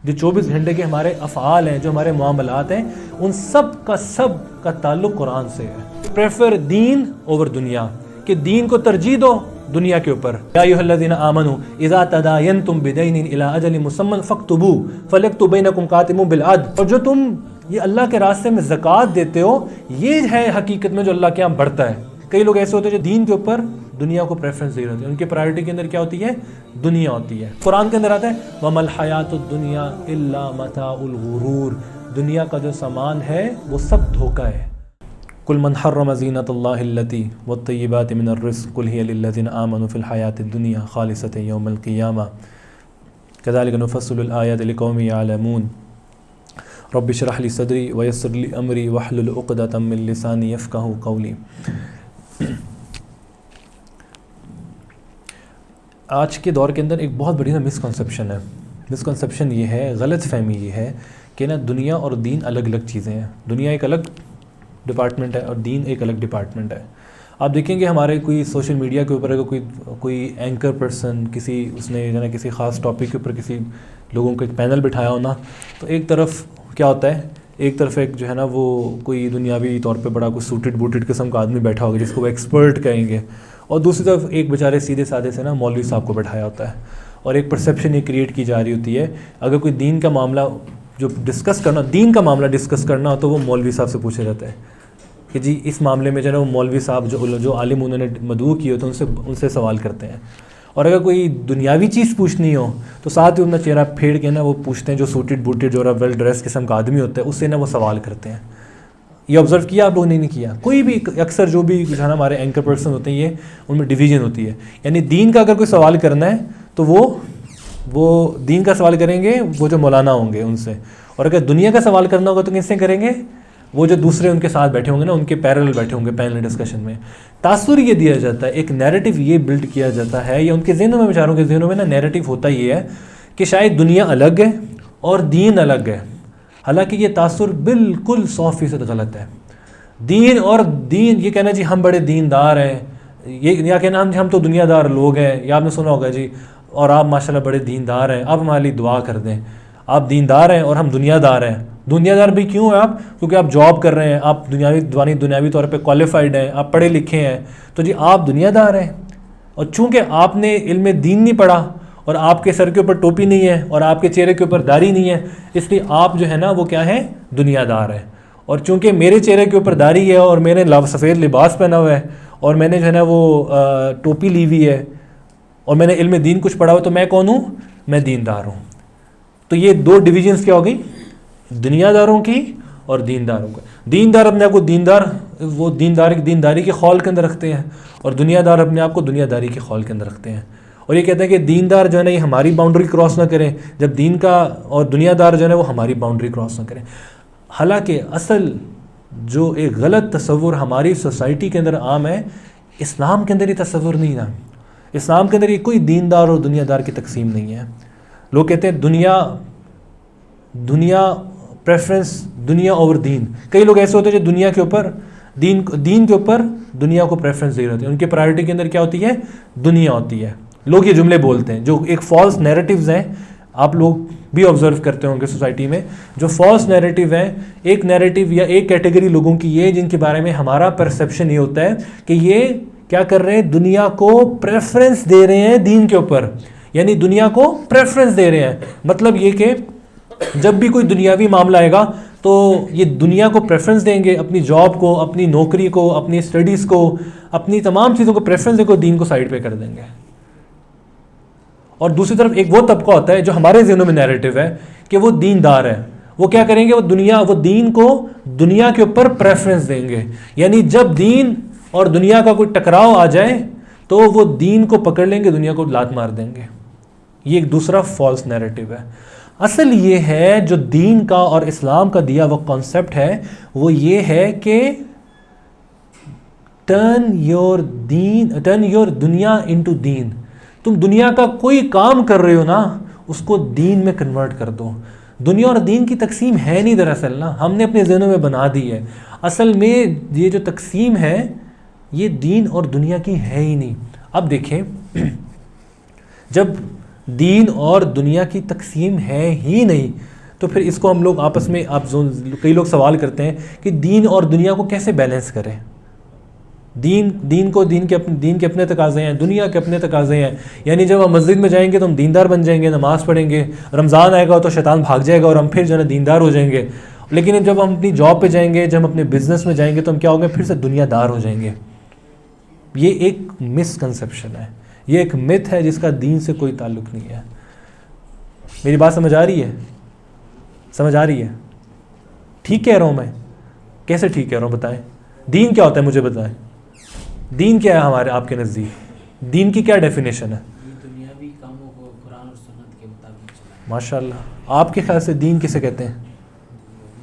جو 24 گھنٹے کے ہمارے افعال ہیں، جو ہمارے معاملات ہیں، ان سب کا تعلق قرآن سے ہے۔ پریفر دین اوور دنیا، کہ دین کو ترجیح دو دنیا کے اوپر۔ یا ایھا الذین آمنوا اذا تداینتم بدین الی اجل مسمی فاکتبوہ فلیکتب بینکم کاتب بالعدل۔ اور جو تم یہ اللہ کے راستے میں زکوٰۃ دیتے ہو، یہ ہے حقیقت میں جو اللہ کے یہاں بڑھتا ہے۔ کئی لوگ ایسے ہوتے ہیں جو دین کے اوپر دنیا کو پریفرنس دے رہے ہوتے ہیں، ان کی پرائرٹی کے اندر کیا ہوتی ہے؟ دنیا ہوتی ہے۔ قرآن کے اندر آتا ہے وَمَا الْحَيَاةُ الدُّنْيَا إِلَّا مَتَاعُ الْغُرُورِ، دنیا کا جو سامان ہے وہ سب دھوکہ ہے۔ قُلْ مَنْ حَرَّمَ زِینَةَ اللَّهِ الَّتِي وَالطَّیِّبَاتِ مِنَ الرِّزْقِ قُلْ هِیَ لِلَّذِینَ آمَنُوا فِی الْحَیَاةِ الدُّنْیَا خَالِصَةً یَوْمَ الْقِیَامَةِ کَذَلِکَ نُفَصِّلُ الْآیَاتِ لِقَوْمٍ یَعْلَمُونَ رَبِّ اشْرَحْ لِی صَدْرِی وَیَسِّرْ لِی أَمْرِی وَاحْلُلْ عُقْدَةً مِّن لِسَانِی یَفْقَهُوا قَوْلِی۔ آج کے دور کے اندر ایک بہت بڑی مسکنسیپشن ہے۔ مسکنسیپشن یہ ہے، غلط فہمی یہ ہے کہ دنیا اور دین الگ الگ چیزیں ہیں۔ دنیا ایک الگ ڈپارٹمنٹ ہے اور دین ایک الگ ڈپارٹمنٹ ہے۔ آپ دیکھیں گے ہمارے کوئی سوشل میڈیا کے اوپر اگر کوئی اینکر پرسن اس نے کسی خاص ٹاپک کے اوپر کسی لوگوں کو ایک پینل بٹھایا ہونا، تو ایک طرف کیا ہوتا ہے، ایک طرف ایک جو ہے نا وہ کوئی دنیاوی طور پہ بڑا کوئی سوٹڈ بوٹڈ قسم کا آدمی بیٹھا ہوگا جس کو وہ ایکسپرٹ کہیں گے، اور دوسری طرف ایک بیچارے سیدھے سادے سے مولوی صاحب کو بٹھایا ہوتا ہے، اور ایک پرسیپشن یہ کریٹ کی جا رہی ہوتی ہے اگر کوئی دین کا معاملہ دین کا معاملہ ڈسکس کرنا ہو تو وہ مولوی صاحب سے پوچھا جاتا ہے کہ جی اس معاملے میں جو ہے نا وہ مولوی صاحب جو عالم انہوں نے مدعو کیے ہوتے ہیں ان سے سوال کرتے ہیں، اور اگر کوئی دنیاوی چیز پوچھنی ہو تو ساتھ ہی اپنا چہرہ پھیڑ کے وہ پوچھتے ہیں، جو سوٹڈ بوٹڈ جو ویل ڈریس قسم کا آدمی ہوتا ہے اس سے وہ سوال کرتے ہیں۔ یہ آبزرو کیا آپ لوگوں نے؟ نہیں کیا؟ کوئی بھی اکثر جو بھی جو ہے نا ہمارے اینکر پرسن ہوتے ہیں یہ ان میں ڈویژن ہوتی ہے، یعنی دین کا اگر کوئی سوال کرنا ہے تو وہ دین کا سوال کریں گے وہ جو مولانا ہوں گے ان سے، اور اگر دنیا کا سوال کرنا ہوگا تو کس سے کریں گے؟ وہ جو دوسرے ان کے ساتھ بیٹھے ہوں گے ان کے پیرل بیٹھے ہوں گے پینل ڈسکشن میں۔ تاثر یہ دیا جاتا ہے، ایک نیریٹو یہ بلڈ کیا جاتا ہے، یا ان کے ذہنوں میں، بیچاروں کے ذہنوں میں نیریٹو ہوتا یہ ہے کہ شاید دنیا الگ ہے اور دین الگ ہے، حالانکہ یہ تاثر بالکل 100% غلط ہے۔ دین یہ کہنا جی ہم بڑے دیندار ہیں، یا کہنا ہم تو دنیا دار لوگ ہیں، یا آپ نے سنا ہوگا جی اور آپ ماشاءاللہ بڑے دیندار ہیں، آپ ہمارے لیے دعا کر دیں، آپ دیندار ہیں اور ہم دنیا دار ہیں۔ دنیا دار بھی کیوں ہیں آپ؟ کیونکہ آپ جاب کر رہے ہیں، آپ دنیاوی طور پہ کوالیفائڈ ہیں، آپ پڑھے لکھے ہیں، تو جی آپ دنیا دار ہیں۔ اور چونکہ آپ نے علم دین نہیں پڑھا اور آپ کے سر کے اوپر ٹوپی نہیں ہے اور آپ کے چہرے کے اوپر داڑھی نہیں ہے، اس لیے آپ جو ہے نا وہ کیا ہے؟ دنیا دار ہیں۔ اور چونکہ میرے چہرے کے اوپر داڑھی ہے اور میں نے سفید لباس پہنا ہوا ہے اور میں نے جو ہے نا وہ ٹوپی لی ہوئی ہے اور میں نے علم دین کچھ پڑھا ہوا، تو میں کون ہوں؟ میں دیندار ہوں۔ تو یہ دو ڈویژنس کیا ہو گئی؟ دنیا داروں کی اور دینداروں کا۔ دیندار اپنے آپ کو وہ دینداری کے خول کے اندر رکھتے ہیں، اور دنیا دار اپنے آپ کو دنیا داری کے خول کے اندر رکھتے ہیں، اور یہ کہتے ہیں کہ دیندار جو ہے نا یہ ہماری باؤنڈری کراس نہ کریں، جب دین کا اور دنیا دار جو ہے نا وہ ہماری باؤنڈری کراس نہ کریں۔ حالانکہ اصل جو ایک غلط تصور ہماری سوسائٹی کے اندر عام ہے، اسلام کے اندر یہ تصور نہیں ہے۔ اسلام کے اندر یہ کوئی دیندار اور دنیا دار کی تقسیم نہیں ہے۔ لوگ کہتے ہیں دنیا پریفرنس دنیا اوور دین۔ کئی لوگ ایسے ہوتے ہیں جو دنیا کے اوپر دین کے اوپر دنیا کو پریفرنس دے رہے ہوتے ہیں، ان کے پرائرٹی کے اندر کیا ہوتی ہے؟ دنیا ہوتی ہے۔ لوگ یہ جملے بولتے ہیں جو ایک فالس نیریٹیوز ہیں، آپ لوگ بھی آبزرو کرتے ہوں گے سوسائٹی میں، جو فالس نیریٹیو ہیں، ایک نیریٹیو یا ایک کیٹیگری لوگوں کی یہ جن کے بارے میں ہمارا پرسیپشن یہ ہوتا ہے کہ یہ کیا کر رہے ہیں؟ دنیا کو پریفرنس دے رہے ہیں دین کے اوپر، یعنی دنیا کو پریفرنس دے رہے ہیں۔ مطلب یہ کہ جب بھی کوئی دنیاوی معاملہ آئے گا تو یہ دنیا کو پریفرنس دیں گے، اپنی جاب کو، اپنی نوکری کو، اپنی اسٹڈیز کو، اپنی تمام چیزوں کو پریفرنس دے کر دین کو سائڈ پہ کر دیں گے۔ اور دوسری طرف ایک وہ طبقہ ہوتا ہے جو ہمارے ذہنوں میں نیریٹو ہے کہ وہ دیندار ہے، وہ کیا کریں گے؟ وہ دین کو دنیا کے اوپر پریفرنس دیں گے، یعنی جب دین اور دنیا کا کوئی ٹکراؤ آ جائے تو وہ دین کو پکڑ لیں گے، دنیا کو لات مار دیں گے۔ یہ ایک دوسرا فالس نیریٹو ہے۔ اصل یہ ہے جو دین کا اور اسلام کا دیا وہ کانسیپٹ ہے، وہ یہ ہے کہ ٹرن یور دنیا انٹو دین۔ تم دنیا کا کوئی کام کر رہے ہو نا، اس کو دین میں کنورٹ کر دو۔ دنیا اور دین کی تقسیم ہے نہیں دراصل نا، ہم نے اپنے ذہنوں میں بنا دی ہے۔ اصل میں یہ جو تقسیم ہے یہ دین اور دنیا کی ہے ہی نہیں۔ اب دیکھیں، جب دین اور دنیا کی تقسیم ہے ہی نہیں. تو پھر اس کو ہم لوگ آپس میں کئی لوگ سوال کرتے ہیں کہ دین اور دنیا کو کیسے بیلنس کریں. دین کے اپنے تقاضے ہیں, دنیا کے اپنے تقاضے ہیں. یعنی جب ہم مسجد میں جائیں گے تو ہم دیندار بن جائیں گے, نماز پڑھیں گے, رمضان آئے گا تو شیطان بھاگ جائے گا اور ہم پھر جو ہے نا دیندار ہو جائیں گے. لیکن جب ہم اپنی جاب پہ جائیں گے, جب ہم اپنے بزنس میں جائیں گے تو ہم کیا ہوں گے, پھر سے دنیا دار ہو جائیں گے. یہ ایک مسکنسیپشن ہے, یہ ایک متھ ہے جس کا دین سے کوئی تعلق نہیں ہے. میری بات سمجھ آ رہی ہے؟ سمجھ آ رہی ہے؟ ٹھیک کہہ رہا ہوں میں؟ کیسے ٹھیک کہہ رہا ہوں بتائیں؟ دین کیا ہوتا ہے مجھے بتائیں. دین کیا ہے ہمارے آپ کے نزدیک؟ دین کی کیا ڈیفینیشن ہے؟ دنیاوی کاموں کو قرآن اور سنت کے مطابق چلانا. ماشاء اللہ. آپ کے خیال سے دین کسے کہتے ہیں؟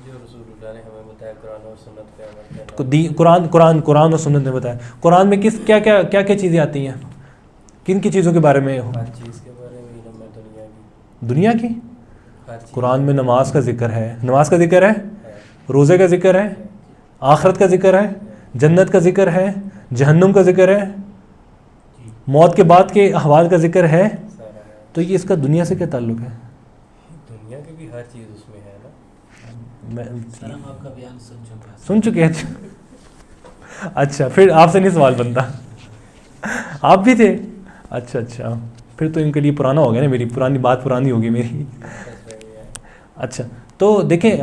جو رسول اللہ نے ہمیں بتایا قرآن اور سنت پہ عمل کرنا. قرآن اور سنت نے بتایا. قرآن میں کیا چیزیں آتی ہیں؟ کن کی چیزوں کے بارے میں؟ ہر چیز کے بارے میں علم ہے. دنیا کی. ہر چیز. قرآن میں نماز کا ذکر ہے, نماز کا ذکر ہے, روزے کا ذکر ہے, آخرت کا ذکر ہے, جنت کا ذکر ہے, جہنم کا ذکر ہے, موت کے بعد کے احوال کا ذکر ہے. تو یہ اس کا دنیا سے کیا تعلق ہے؟ دنیا کی بھی ہر چیز اس میں ہے نا. سر ہم آپ کا بیان سن چکے ہیں. اچھا پھر آپ سے نہیں سوال بنتا, آپ بھی تھے. اچھا پھر تو ان کے لیے پرانا ہو گیا نا, میری پرانی بات پرانی ہوگی میری. اچھا تو دیکھیں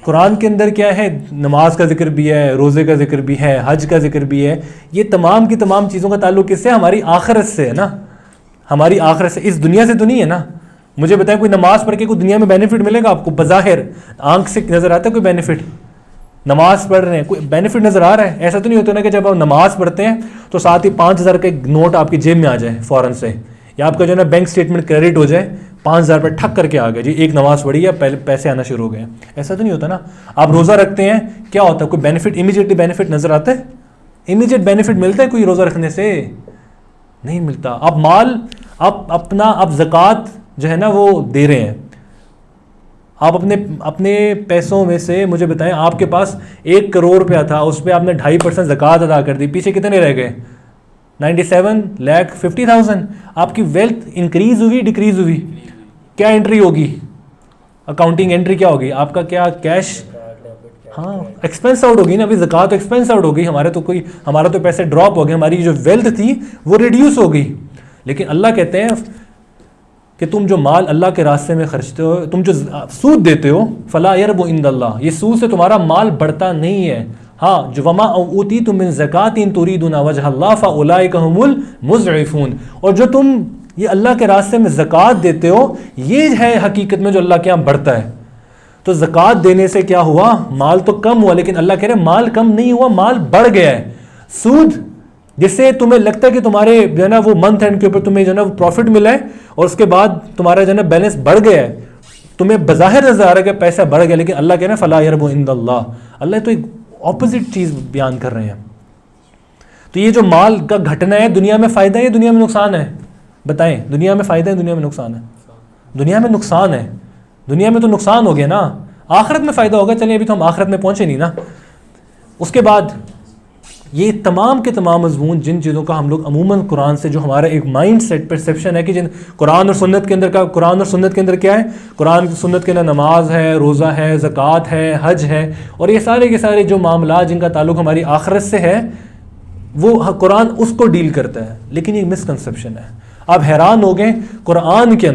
قرآن کے اندر کیا ہے, نماز کا ذکر بھی ہے, روزے کا ذکر بھی ہے, حج کا ذکر بھی ہے. یہ تمام کی تمام چیزوں کا تعلق کس سے؟ ہماری آخرت سے ہے نا. ہماری آخرت سے, اس دنیا سے تو نہیں ہے نا. مجھے بتائیں کوئی نماز پڑھ کے کوئی دنیا میں بینیفٹ ملے گا آپ کو؟ بظاہر آنکھ سے نظر آتا ہے کوئی بینیفٹ؟ نماز پڑھ رہے ہیں کوئی بینیفٹ نظر آ رہا ہے؟ ایسا تو نہیں ہوتا نا کہ جب آپ نماز پڑھتے ہیں تو ساتھ ہی 5,000 کا ایک نوٹ آپ کی جیب میں آ جائے فوراً سے, یا آپ کا جو ہے نا بینک اسٹیٹمنٹ کریڈٹ ہو جائے, 5,000 روپے ٹھک کر کے آ گئے جی, ایک نماز پڑھی ہے پیسے آنا شروع ہو گئے. ایسا تو نہیں ہوتا نا. آپ روزہ رکھتے ہیں, کیا ہوتا ہے؟ کوئی بینیفٹ امیجیٹلی بینیفٹ نظر آتا ہے؟ امیجیٹ بینیفٹ ملتا ہے کوئی روزہ رکھنے سے؟ نہیں ملتا. آپ زکوٰۃ جو ہے نا وہ دے رہے ہیں, آپ اپنے پیسوں میں سے مجھے بتائیں, آپ کے پاس 1 کروڑ روپیہ تھا, اس پہ آپ نے 2.5% زکوٰۃ ادا کر دی, پیچھے کتنے رہ گئے؟ 97,50,000. آپ کی ویلتھ انکریز ہوئی ڈیکریز ہوئی؟ کیا انٹری ہوگی؟ اکاؤنٹنگ انٹری کیا ہوگی آپ کا؟ کیا کیش؟ ہاں ایکسپینس آؤٹ ہوگی نا. ابھی زکوٰۃ تو ایکسپینس آؤٹ ہو گئی, ہمارا تو پیسے ڈراپ ہو گئے, ہماری جو ویلتھ تھی وہ ریڈیوس ہو گئی. لیکن اللہ کہتے ہیں کہ تم جو مال اللہ کے راستے میں خرچتے ہو, تم جو سود دیتے ہو, فلا یربو عند اللہ, یہ سود سے تمہارا مال بڑھتا نہیں ہے. ہاں جو وما اوتیتم من زکوٰۃ تریدون وجہ اللہ فاولئک هم المضعفون, اور جو تم یہ اللہ کے راستے میں زکوٰۃ دیتے ہو, یہ ہے حقیقت میں جو اللہ کے یہاں بڑھتا ہے. تو زکوٰۃ دینے سے کیا ہوا؟ مال تو کم ہوا, لیکن اللہ کہہ رہے مال کم نہیں ہوا, مال بڑھ گیا ہے. سود جس سے تمہیں لگتا ہے کہ تمہارے جو ہے نا وہ منتھ اینڈ کے اوپر تمہیں جو ہے نا پروفٹ ملا ہے, اور اس کے بعد تمہارا جو ہے نا بیلنس بڑھ گیا ہے, تمہیں بظاہر نظر آ رہا ہے کہ پیسہ بڑھ گیا, لیکن اللہ کہہ رہے ہیں فلا یربو عند اللہ. اللہ تو ایک اپوزٹ چیز بیان کر رہے ہیں. تو یہ جو مال کا گھٹنا ہے, دنیا میں فائدہ ہے یا دنیا میں نقصان ہے؟ بتائیں, دنیا میں فائدہ ہے دنیا میں نقصان ہے؟ دنیا میں نقصان ہے. دنیا میں تو نقصان ہو گیا نا, آخرت میں فائدہ ہوگا. چلیں ابھی تو ہم آخرت میں پہنچے نہیں نا. اس کے بعد یہ تمام کے تمام مضمون جن چیزوں کا ہم لوگ عموماً قرآن سے جو ہمارا ایک مائنڈ سیٹ پرسیپشن ہے کہ جن قرآن اور سنت کے اندر کیا ہے, قرآن سنت کے اندر نماز ہے, روزہ ہے, زکوٰۃ ہے, حج ہے, اور یہ سارے کے سارے جو معاملات جن کا تعلق ہماری آخرت سے ہے, وہ ہاں قرآن اس کو ڈیل کرتا ہے. لیکن یہ مسکنسیپشن ہے. آپ حیران ہو گئے, قرآن کے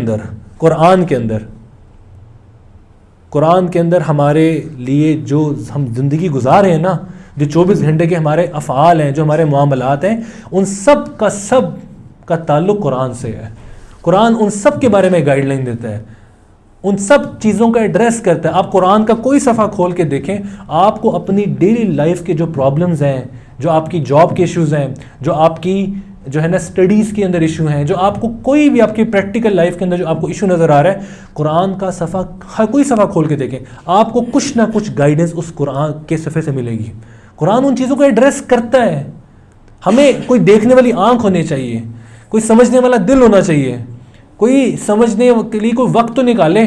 اندر ہمارے لیے جو ہم زندگی گزار رہے ہیں نا, جو 24 گھنٹے کے ہمارے افعال ہیں, جو ہمارے معاملات ہیں, ان سب کا تعلق قرآن سے ہے. قرآن ان سب کے بارے میں گائیڈ لائن دیتا ہے, ان سب چیزوں کا ایڈریس کرتا ہے. آپ قرآن کا کوئی صفحہ کھول کے دیکھیں, آپ کو اپنی ڈیلی لائف کے جو پرابلمز ہیں, جو آپ کی جاب کے ایشوز ہیں, جو آپ کی جو ہے نا اسٹڈیز کے اندر ایشو ہیں, جو آپ کو کوئی بھی آپ کی پریکٹیکل لائف کے اندر جو آپ کو ایشو نظر آ رہا ہے, قرآن کا صفحہ, ہر کوئی صفحہ کھول کے دیکھیں, آپ کو کچھ نہ کچھ گائیڈنس اس قرآن کے صفحے سے ملے گی. قرآن ان چیزوں کو ایڈریس کرتا ہے. ہمیں کوئی دیکھنے والی آنکھ ہونی چاہیے, کوئی سمجھنے والا دل ہونا چاہیے, کوئی سمجھنے کے لیے کوئی وقت تو نکالے.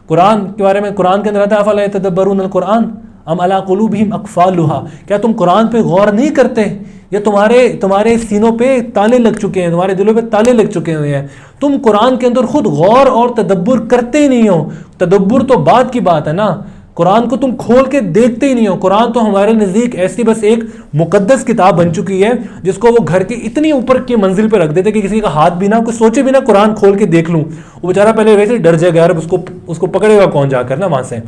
قرآن کے بارے میں قرآن کے اندر آتا ہے افلا یتدبرون القرآن ام علی قلوبہم اقفالها, کیا تم قرآن پہ غور نہیں کرتے یا تمہارے سینوں پہ تالے لگ چکے ہیں, تمہارے دلوں پہ تالے لگ چکے ہوئے ہیں. تم قرآن کے اندر خود غور اور تدبر کرتے ہی نہیں ہو. تدبر تو بعد کی بات ہے نا, قرآن کو تم کھول کے دیکھتے ہی نہیں ہو. قرآن تو ہمارے نزدیک ایسی بس ایک مقدس کتاب بن چکی ہے جس کو وہ گھر کے اتنی اوپر کی منزل پہ رکھ دیتے کہ کسی کا ہاتھ بھی نہ, کوئی سوچے بھی نہ قرآن کھول کے دیکھ لوں, وہ بیچارہ پہلے ویسے ڈر جائے گا یار اس کو پکڑے گا کون جا کر نا وہاں سے.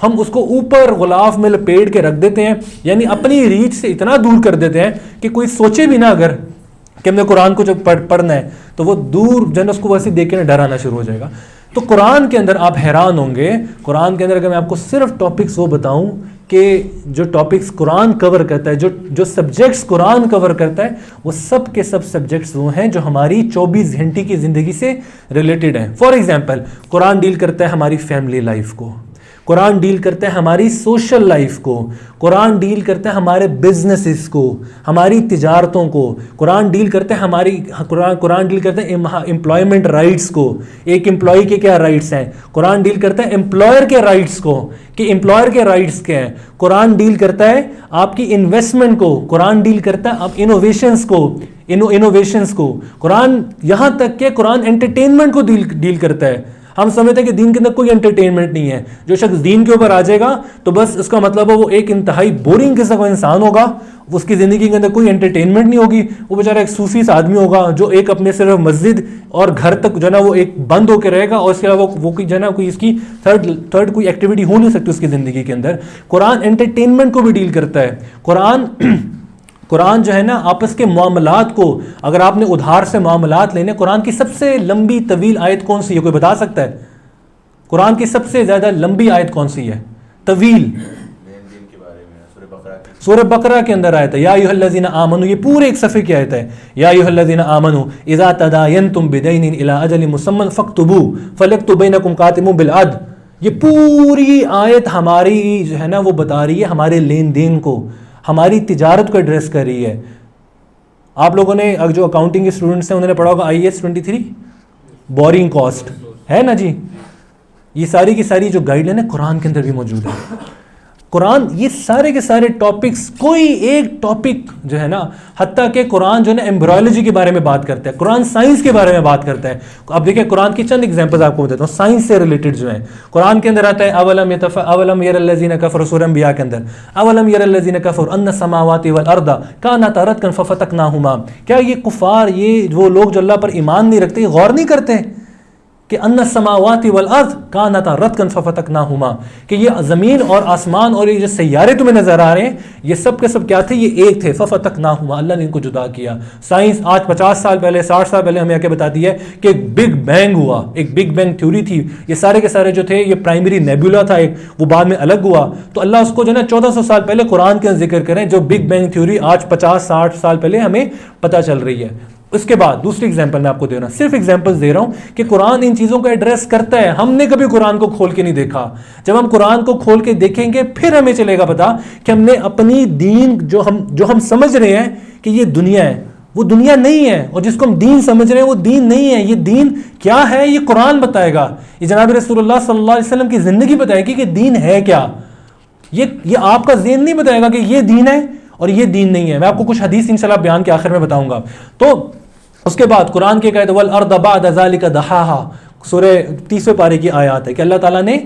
ہم اس کو اوپر غلاف میں لپیٹ کے رکھ دیتے ہیں, یعنی اپنی ریچ سے اتنا دور کر دیتے ہیں کہ کوئی سوچے بھی نہ اگر کہ ہم نے قرآن کو جب پڑھنا ہے تو وہ دور جو ہے اس کو ویسے دیکھ کے ڈر آنا شروع ہو جائے گا. تو قرآن کے اندر آپ حیران ہوں گے, قرآن کے اندر اگر میں آپ کو صرف ٹاپکس وہ بتاؤں کہ جو ٹاپکس قرآن کور کرتا ہے, جو سبجیکٹس قرآن کور کرتا ہے, وہ سب کے سب سبجیکٹس وہ ہیں جو ہماری 24 گھنٹے کی زندگی سے ریلیٹڈ ہیں. فار ایگزامپل قرآن ڈیل کرتا ہے ہماری فیملی لائف کو, قرآن ڈیل کرتا ہے ہماری سوشل لائف کو, قرآن ڈیل کرتا ہے ہمارے بزنسز کو, ہماری تجارتوں کو, قرآن ڈیل کرتا ہے قرآن ڈیل کرتا ہے امپلائمنٹ رائٹس کو, ایک امپلائی کے کیا رائٹس ہیں. قرآن ڈیل کرتا ہے امپلائر کے رائٹس کو کہ امپلائر کے رائٹس کیا ہیں. قرآن ڈیل کرتا ہے آپ کی انویسٹمنٹ کو, قرآن ڈیل کرتا ہے آپ انوویشنز کو. قرآن یہاں تک کہ قرآن انٹرٹینمنٹ کو ڈیل کرتا ہے. ہم سمجھتے ہیں کہ دین کے اندر کوئی انٹرٹینمنٹ نہیں ہے, جو شخص دین کے اوپر آ جائے گا تو بس اس کا مطلب ہے وہ ایک انتہائی بورنگ قسم کا انسان ہوگا, اس کی زندگی کے اندر کوئی انٹرٹینمنٹ نہیں ہوگی, وہ بیچارہ ایک صوفی سا آدمی ہوگا جو ایک اپنے صرف مسجد اور گھر تک جو ہے نا وہ ایک بند ہو کے رہے گا, اور اس کے علاوہ وہ جو ہے نا کوئی اس کی تھرڈ کوئی ایکٹیویٹی ہو نہیں سکتی اس کی زندگی کے اندر. قرآن انٹرٹینمنٹ کو بھی ڈیل کرتا ہے. قرآن جو ہے نا آپس کے معاملات کو, اگر آپ نے ادھار سے معاملات لینے, قرآن کی سب سے لمبی طویل آیت کون سی ہے, کوئی بتا سکتا ہے؟ قرآن کی سب سے زیادہ لمبی آیت کون سی ہے طویل؟ سورہ بقرہ کے اندر آیت ہے یا ایھا الذین آمنوا, یہ پورے ایک صفحے کی آیت ہے. یا ایھا الذین آمنوا اذا تداینتم بدین الی اجل مسمى فاکتبوا فلیکتب بینکم کاتب بالعدل. یہ پوری آیت ہماری جو ہے نا وہ بتا رہی ہے ہمارے لین دین کو, ہماری تجارت کو ایڈریس کر رہی ہے. آپ لوگوں نے جو اکاؤنٹنگ کے اسٹوڈنٹس ہیں انہوں نے پڑھا ہوگا IAS 23 بورنگ کاسٹ ہے نا جی. یہ ساری کی ساری جو گائیڈ لائن ہے قرآن کے اندر بھی موجود ہے. قرآن یہ سارے کے سارے ٹاپکس, کوئی ایک ٹاپک جو ہے نا, حتیٰ کہ قرآن جو ہے نا ایمبرائلوجی کے بارے میں بات کرتا ہے, قرآن سائنس کے بارے میں بات کرتا ہے. اب دیکھیں قرآن کی چند ایگزامپلز آپ کو دیتا ہوں سائنس سے ریلیٹڈ جو ہیں. قرآن کے اندر آتا ہے اولم یر الذین کفروا, سورہ انبیاء کے اندر اولم یر الذین کفروا ان السماوات والارض کانتا رتقا ففتقناہما. کیا یہ کفار, یہ وہ لوگ جو اللہ پر ایمان نہیں رکھتے, غور نہیں کرتے کہ ان السماوات والارض کانتا رتقا ففتقناہما, کہ یہ زمین اور آسمان اور یہ جو سیارے تمہیں نظر آ رہے ہیں یہ سب کے سب کیا تھے, یہ ایک تھے. ففتقناہما, اللہ نے ان کو جدا کیا. سائنس آج 50 سال پہلے 60 سال پہلے ہمیں آ کے بتاتی ہے کہ ایک بگ بینگ ہوا, ایک بگ بینگ تھیوری تھی. یہ سارے کے سارے جو تھے یہ پرائمری نیبولا تھا ایک, وہ بعد میں الگ ہوا. تو اللہ اس کو جو ہے نا 1400 سال پہلے قرآن کے ذکر کریں, جو بگ بینگ تھیوری آج 50-60 سال پہلے ہمیں پتہ چل رہی ہے. اس کے بعد دوسری ایگزامپل میں آپ کو دے رہا ہوں, صرف ایگزامپل دے رہا ہوں کہ قرآن ان چیزوں کو ایڈریس کرتا ہے. ہم نے کبھی قرآن کو کھول کے نہیں دیکھا. جب ہم قرآن کو کھول کے دیکھیں گے پھر ہمیں چلے گا پتا کہ ہم نے اپنی دین جو ہم سمجھ رہے ہیں کہ یہ دنیا ہے, وہ دنیا نہیں ہے, اور جس کو ہم دین سمجھ رہے ہیں وہ دین نہیں ہے. یہ دین کیا ہے یہ قرآن بتائے گا, یہ جناب رسول اللہ صلی اللہ علیہ وسلم کی زندگی بتائے گی کہ دین ہے کیا. یہ آپ کا ذہن نہیں بتائے گا کہ یہ دین ہے اور یہ دین نہیں ہے. میں آپ کو کچھ حدیث انشاءاللہ بیان کے آخر میں بتاؤں گا. تو اس کے بعد قرآن کی آیت والارض بعد ذلک دحاہا, سورہ 30 پارے کی آیات ہے کہ اللہ تعالیٰ نے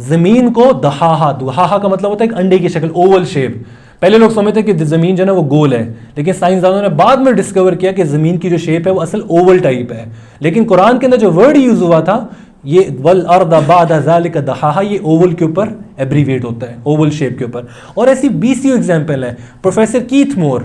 زمین کو دحاہا کا مطلب ہوتا ہے ایک انڈے کی شکل, اوول شیپ. پہلے لوگ سمجھتے کہ زمین جو ہے نا وہ گول ہے, لیکن سائنسدانوں نے بعد میں ڈسکور کیا کہ زمین کی جو شیپ ہے وہ اصل اوول ٹائپ ہے. لیکن قرآن کے اندر جو ورڈ یوز ہوا تھا یہ والارض بعد ذلک دحاہا, یہ اوول کے اوپر ایبریویٹ ہوتا ہے, اوول شیپ کے اوپر. اور ایسی 20 ایگزامپل ہیں. پروفیسر کیتھ مور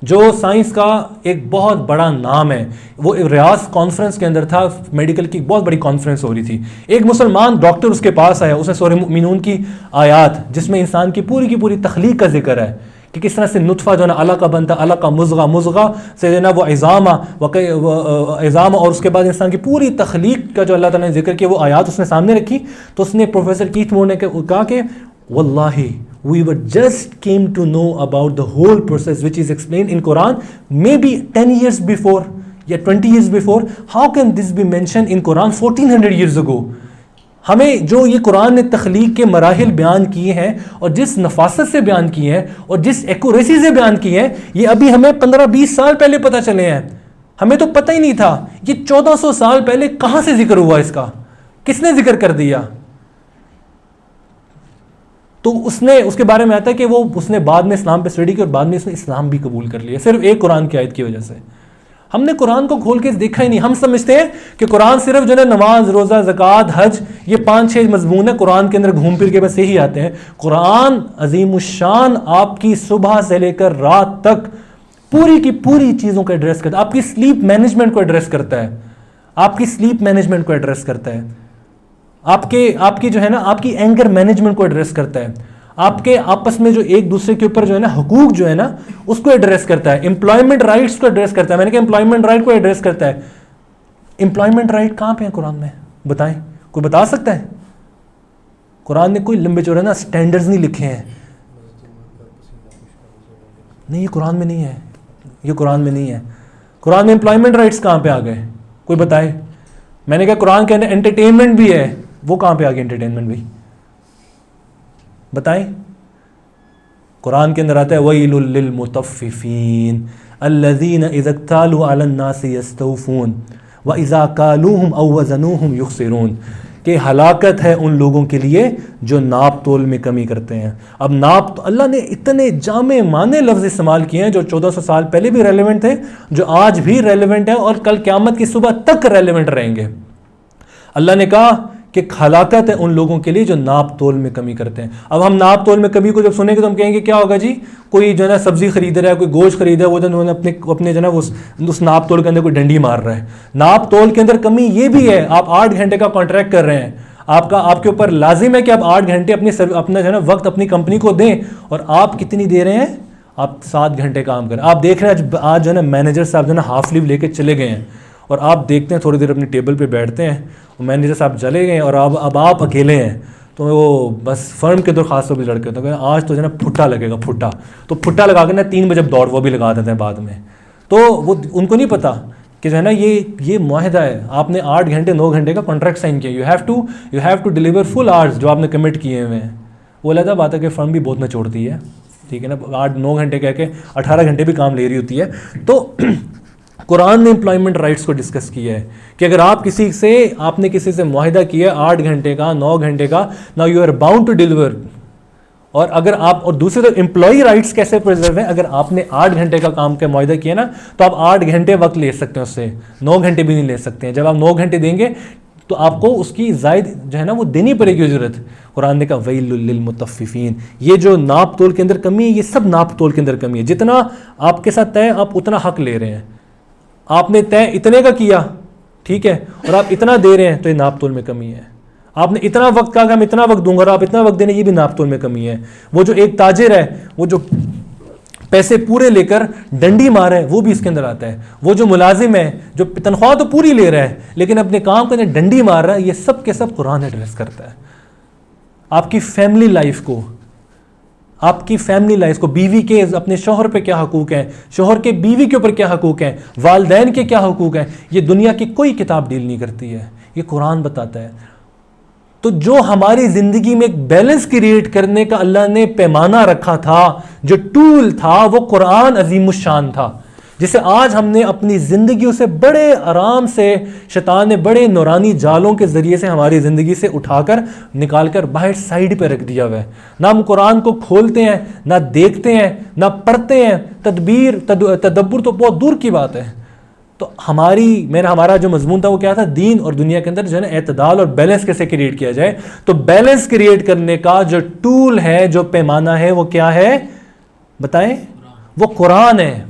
جو سائنس کا ایک بہت بڑا نام ہے, وہ ریاض کانفرنس کے اندر تھا, میڈیکل کی بہت بڑی کانفرنس ہو رہی تھی. ایک مسلمان ڈاکٹر اس کے پاس آیا, اس نے سورہ مومنون کی آیات جس میں انسان کی پوری تخلیق کا ذکر ہے کہ کس طرح سے نطفہ جو ہے نا علقہ بنتا, علقہ مضغہ سے جو ہے نا وہ عظام, اور اس کے بعد انسان کی پوری تخلیق کا جو اللہ تعالیٰ نے ذکر کیا, وہ آیات اس نے سامنے رکھی. تو اس نے پروفیسر کیتھ مور نے کہا کہ واللہ we were just came to know about the whole process which is explained in Quran maybe 10 years before, yeah 20 years before. How can this be mentioned in Quran 1400 years ago? ہمیں جو یہ قرآن نے تخلیق کے مراحل بیان کیے ہیں اور جس نفاست سے بیان کیے ہیں اور جس ایکوریسی سے بیان کیے ہیں، یہ ابھی ہمیں 15-20 سال پہلے پتہ چلے ہیں. ہمیں تو پتہ ہی نہیں تھا. یہ 1400 سال پہلے کہاں سے ذکر ہوا اس کا؟ کس نے ذکر کر دیا؟ تو اس کے بارے میں آتا ہے کہ اس نے بعد میں اسلام پہ اسٹڈی کی اور بعد میں اس نے اسلام بھی قبول کر لیا، صرف ایک قرآن کی آیت کی وجہ سے. ہم نے قرآن کو کھول کے دیکھا ہی نہیں. ہم سمجھتے ہیں کہ قرآن صرف جو ہے نماز، روزہ، زکوٰۃ، حج، یہ 5-6 مضمون ہیں قرآن کے اندر گھوم پھر کے بس یہی آتے ہیں. قرآن عظیم الشان آپ کی صبح سے لے کر رات تک پوری کی پوری چیزوں کو ایڈریس کرتا ہے. آپ کی سلیپ مینجمنٹ کو ایڈریس کرتا ہے. آپ کی سلیپ مینجمنٹ کو ایڈریس کرتا ہے. آپ کی جو ہے نا آپ کی اینگر مینجمنٹ کو ایڈریس کرتا ہے. آپ کے آپس میں جو ایک دوسرے کے اوپر جو ہے نا حقوق جو ہے نا اس کو ایڈریس کرتا ہے. امپلائمنٹ رائٹس کو ایڈریس کرتا ہے. میں نے کہا امپلائمنٹ رائٹ کو ایڈریس کرتا ہے. امپلائمنٹ رائٹ کہاں پہ ہے قرآن میں؟ بتائیں، کوئی بتا سکتا ہے؟ قرآن نے کوئی لمبے چوڑے نا سٹینڈرڈز نہیں لکھے ہیں. نہیں، یہ قرآن میں نہیں ہے. یہ قرآن میں نہیں ہے. قرآن میں امپلائمنٹ رائٹس کہاں پہ آ گئے؟ کوئی بتائے. میں نے کہا قرآن کے اندر انٹرٹینمنٹ بھی ہے، وہ کہاں پہ آ گیا انٹرٹینمنٹ بھی؟ بتائیں. قرآن کے اندر آتا ہے وَيْلٌ لِّلْمُطَفِّفِينَ الَّذِينَ إِذَا اكْتَالُوا عَلَى النَّاسِ يَسْتَوْفُونَ وَإِذَا كَالُوهُمْ أَوْ وَزَنُوهُمْ يُخْسِرُونَ، کہ ہلاکت ہے ان لوگوں کے لیے جو ناپ تول میں کمی کرتے ہیں. اب اللہ نے اتنے جامع معنی لفظ استعمال کیے ہیں جو 1400 سال پہلے بھی ریلیونٹ تھے، جو آج بھی ریلیونٹ ہیں اور کل قیامت کی صبح تک ریلیونٹ رہیں گے. اللہ نے کہا کہ ہلاکت ہے ان لوگوں کے لیے جو ناپ تول میں کمی کرتے ہیں. اب ہم ناپ تول میں کمی کو جب سنیں گے تو ہم کہیں گے کیا ہوگا جی؟ کوئی جو ہے نا سبزی خرید رہا ہے، کوئی گوشت خرید رہا ہے، وہ جو ہے اپنے جو ہے نا اس ناپ تول کے اندر کوئی ڈنڈی مار رہا ہے. ناپ تول کے اندر کمی یہ بھی ہے، آپ 8 گھنٹے کا کانٹریکٹ کر رہے ہیں، آپ کے اوپر لازم ہے کہ آپ 8 گھنٹے اپنا جو ہے نا وقت اپنی کمپنی کو دیں، اور آپ کتنی دے رہے ہیں؟ آپ 7 گھنٹے کام کریں. آپ دیکھ رہے ہیں آج جو ہے نا مینیجر صاحب جو ہے نا ہاف لیو لے کے چلے گئے ہیں، اور آپ دیکھتے ہیں تھوڑی دیر اپنی ٹیبل پہ بیٹھتے ہیں، مینیجر صاحب چلے گئے اور اب آپ اکیلے ہیں، تو وہ بس فرم کے خاص طور پہ لڑکے ہوتے ہیں آج تو جو ہے نا پھٹا لگے گا، تو پھٹا لگا کے نا 3 بجے دوڑ وہ بھی لگا دیتے ہیں بعد میں. تو وہ ان کو نہیں پتا کہ جو ہے نا یہ معاہدہ ہے. آپ نے 8 گھنٹے 9 گھنٹے کا کانٹریکٹ سائن کیا. You have to deliver full hours جو آپ نے کمٹ کیے ہوئے ہیں. وہ علیحدہ بات ہے کہ فرم بھی بہت نچوڑتی ہے، ٹھیک ہے نا، 8-9 گھنٹے کہہ کے 18 گھنٹے بھی کام لے رہی ہوتی ہے. تو قرآن نے امپلائمنٹ رائٹس کو ڈسکس کیا ہے کہ اگر آپ کسی سے معاہدہ کیا 8 گھنٹے کا 9 گھنٹے کا، نا you are bound to deliver. اور اگر آپ اور دوسری طرف امپلائی رائٹس کیسے پرزرو ہیں؟ اگر آپ نے 8 گھنٹے کا کام کا معاہدہ کیا نا تو آپ 8 گھنٹے وقت لے سکتے ہیں، اس سے 9 گھنٹے بھی نہیں لے سکتے ہیں. جب آپ 9 گھنٹے دیں گے تو آپ کو اس کی زائد جو ہے نا وہ دینی پڑے گی اجرت. قرآن نے کہا ویل للمطففین، یہ جو ناپ تول کے اندر کمی ہے، یہ سب ناپ تول کے اندر کمی ہے. جتنا آپ کے ساتھ طے آپ اتنا حق لے رہے ہیں. آپ نے طے اتنے کا کیا، ٹھیک ہے، اور آپ اتنا دے رہے ہیں تو یہ ناپ تول میں کمی ہے. آپ نے اتنا وقت کہا کہ ہم اتنا وقت دوں گا اور آپ اتنا وقت دینے، یہ بھی ناپ تول میں کمی ہے. وہ جو ایک تاجر ہے، وہ جو پیسے پورے لے کر ڈنڈی مار ہے، وہ بھی اس کے اندر آتا ہے. وہ جو ملازم ہے جو تنخواہ تو پوری لے رہا ہے لیکن اپنے کام کے اندر ڈنڈی مار رہا ہے، یہ سب کے سب قرآن ایڈریس کرتا ہے. آپ کی فیملی لائف کو، بیوی کے اپنے شوہر پہ کیا حقوق ہیں، شوہر کے بیوی کے اوپر کیا حقوق ہیں، والدین کے کیا حقوق ہیں، یہ دنیا کی کوئی کتاب ڈیل نہیں کرتی ہے، یہ قرآن بتاتا ہے. تو جو ہماری زندگی میں ایک بیلنس کریٹ کرنے کا اللہ نے پیمانہ رکھا تھا، جو ٹول تھا، وہ قرآن عظیم الشان تھا، جسے آج ہم نے اپنی زندگیوں سے بڑے آرام سے شیطان نے بڑے نورانی جالوں کے ذریعے سے ہماری زندگی سے اٹھا کر نکال کر باہر سائڈ پہ رکھ دیا ہوا ہے. نہ ہم قرآن کو کھولتے ہیں، نہ دیکھتے ہیں، نہ پڑھتے ہیں. تدبر تو بہت دور کی بات ہے. تو ہمارا جو مضمون تھا وہ کیا تھا؟ دین اور دنیا کے اندر جو ہے نا اعتدال اور بیلنس کیسے کریٹ کیا جائے. تو بیلنس کریٹ کرنے کا جو ٹول ہے، جو پیمانہ ہے، وہ کیا ہے بتائیں؟ وہ قرآن ہے.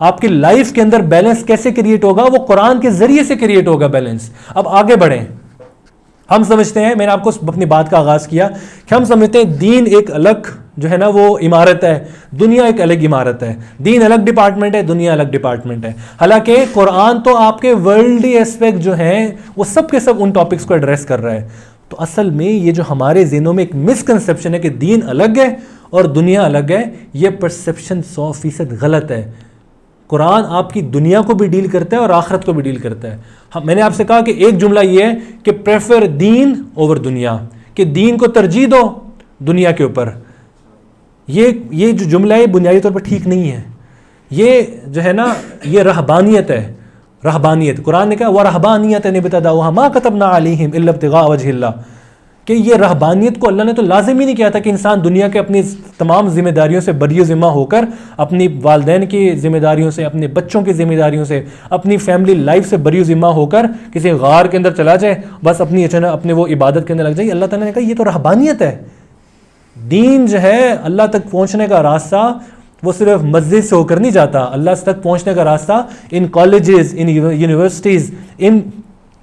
آپ کی لائف کے اندر بیلنس کیسے کریٹ ہوگا؟ وہ قرآن کے ذریعے سے کریٹ ہوگا بیلنس. اب آگے بڑھیں. ہم سمجھتے ہیں، میں نے آپ کو اپنی بات کا آغاز کیا کہ ہم سمجھتے ہیں دین ایک الگ جو ہے نا وہ عمارت ہے، دنیا ایک الگ عمارت ہے. دین الگ ڈپارٹمنٹ ہے، دنیا الگ ڈپارٹمنٹ ہے. حالانکہ قرآن تو آپ کے ورلڈلی ایسپیکٹ جو ہیں وہ سب کے سب ان ٹاپکس کو ایڈریس کر رہا ہے. تو اصل میں یہ جو ہمارے ذہنوں میں ایک مسکنسیپشن ہے کہ دین الگ ہے اور دنیا الگ ہے، یہ پرسیپشن 100% غلط ہے. قرآن آپ کی دنیا کو بھی ڈیل کرتا ہے اور آخرت کو بھی ڈیل کرتا ہے. میں نے آپ سے کہا کہ ایک جملہ یہ ہے کہ پریفر دین اوور دنیا, کہ دین کو ترجیح دو دنیا کے اوپر. یہ جو جملہ ہے بنیادی طور پر ٹھیک نہیں ہے. یہ جو ہے نا یہ رہبانیت ہے. رہبانیت قرآن نے کہا وَرَهْبَانِيَةً ابْتَدَعُوهَا مَا كَتَبْنَا عَلَيْهِمْ إِلَّا ابْتِغَاءَ وَجْهِ اللَّهِ, کہ یہ رہبانیت کو اللہ نے تو لازم ہی نہیں کیا تھا کہ انسان دنیا کے اپنی تمام ذمہ داریوں سے بری ذمہ ہو کر, اپنی والدین کی ذمہ داریوں سے, اپنے بچوں کی ذمہ داریوں سے, اپنی فیملی لائف سے بری ذمہ ہو کر کسی غار کے اندر چلا جائے, بس اپنے وہ عبادت کے اندر لگ جائے. اللہ تعالیٰ نے کہا یہ تو رہبانیت ہے. دین جو ہے اللہ تک پہنچنے کا راستہ وہ صرف مسجد سے ہو کر نہیں جاتا. اللہ تک پہنچنے کا راستہ ان کالجز, ان یونیورسٹیز, ان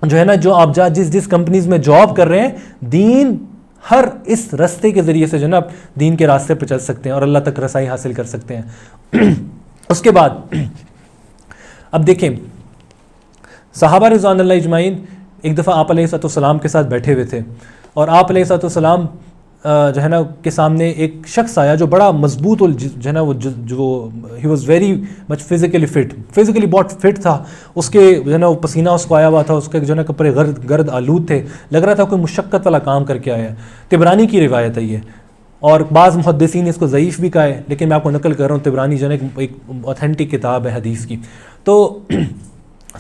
جو ہے نا جو آپ جس کمپنیز میں جاب کر رہے ہیں, دین ہر اس راستے کے ذریعے سے جو ہے نا دین کے راستے پہ چل سکتے ہیں اور اللہ تک رسائی حاصل کر سکتے ہیں. اس کے بعد اب دیکھیں صحابہ رضوان اللہ اجمعین ایک دفعہ آپ علیہ السلام کے ساتھ بیٹھے ہوئے تھے, اور آپ علیہ السلام جو ہے نا کے سامنے ایک شخص آیا جو بڑا مضبوط اور جو ہے نا وہ ہی was very much physically fit, physically بہت فٹ تھا. اس کے جو ہے نا وہ پسینہ اس کو آیا ہوا تھا, اس کے جو ہے نا کپڑے گرد آلود تھے, لگ رہا تھا کوئی مشقت والا کام کر کے آیا ہے. طبرانی کی روایت ہے یہ, اور بعض محدثین نے اس کو ضعیف بھی کہا ہے, لیکن میں آپ کو نقل کر رہا ہوں. طبرانی جو ہے نا ایک اوتھینٹک کتاب ہے حدیث کی. تو